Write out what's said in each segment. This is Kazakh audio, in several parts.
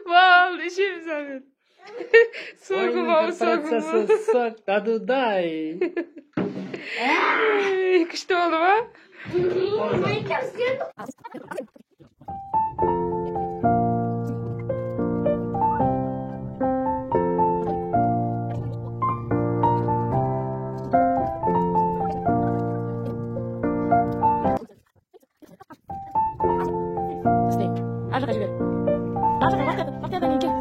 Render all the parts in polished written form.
Вау, лишим зовет. Согу, вау, согу. Сок, дадудай. Күшті болды ма? Ар жаққа жібер. Ар жаққа бақтиядан енке.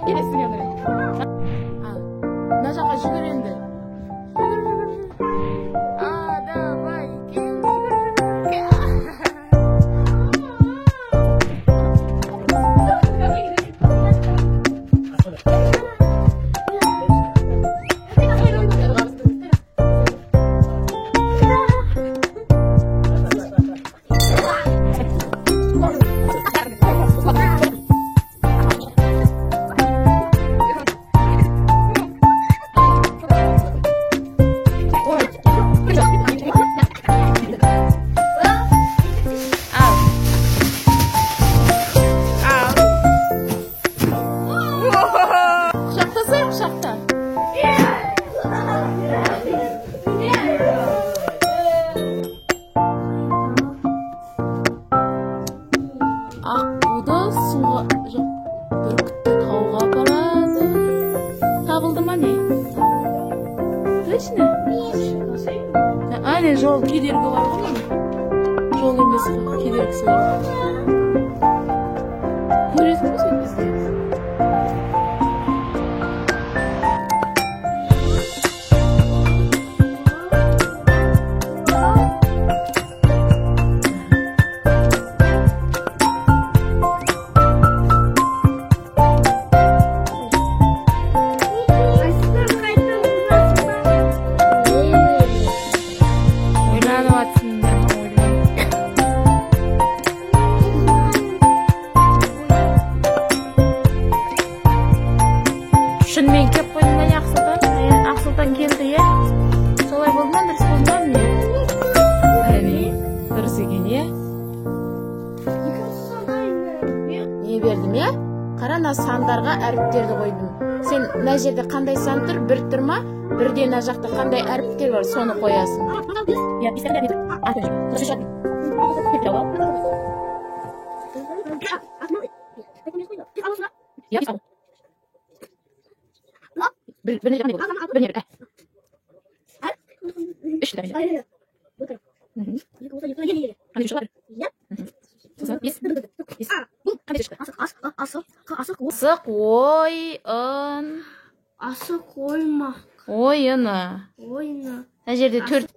Елесің енді. Мына жаққа жүгір енді. Давай, Аққуды суға жоқ, бүркітті тауға апарады. Табылды ма не? Точно? Әне жол кедергі бар ғой. Жол емес кедергісі бар. Көресің бе сен бізде? Шынымен кеп қойдың ба Ақсұлтан келді, е? Солай болды ма, дұрыс болды ма, не? Әне, дұрыс екен, е? Не бердім, е? Қара, мына сандарға әріптерді қойдым. Сен мына жерде қандай сан тұр, бір тұр ма? Бірде мына жақта қандай әріптер бар, соны қоясың. Я бистерді әмеді. Аты жүр. Дұрыс шат. Көпті ау. Я бистерді. Біріне жақын еді. Біріне бір. Үш тәрі. Қандай үші бар? Сосын, бес. Қандай үші? Асық ойын. Асық оймақ. Ойыны. Ойыны. Мына жерде төрт.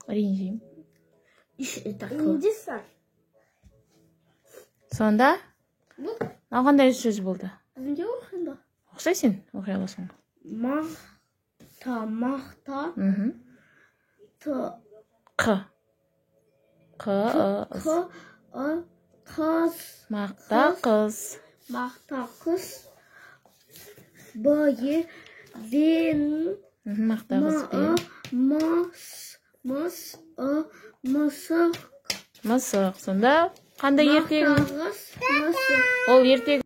Ренжеймін. Ренжисің. Сонда? Қандай сөз болды? Өзіңде оқиын ба? Оқысай сен, оқи аласың. Мақта. Қыз. Мақта қыз. Мақта қыз. Бойы. Вен. Мақта қыз. Мысық. Мысық. Сонда қандай ертегі? Мақта қыз. Мысық. Ол ертегі.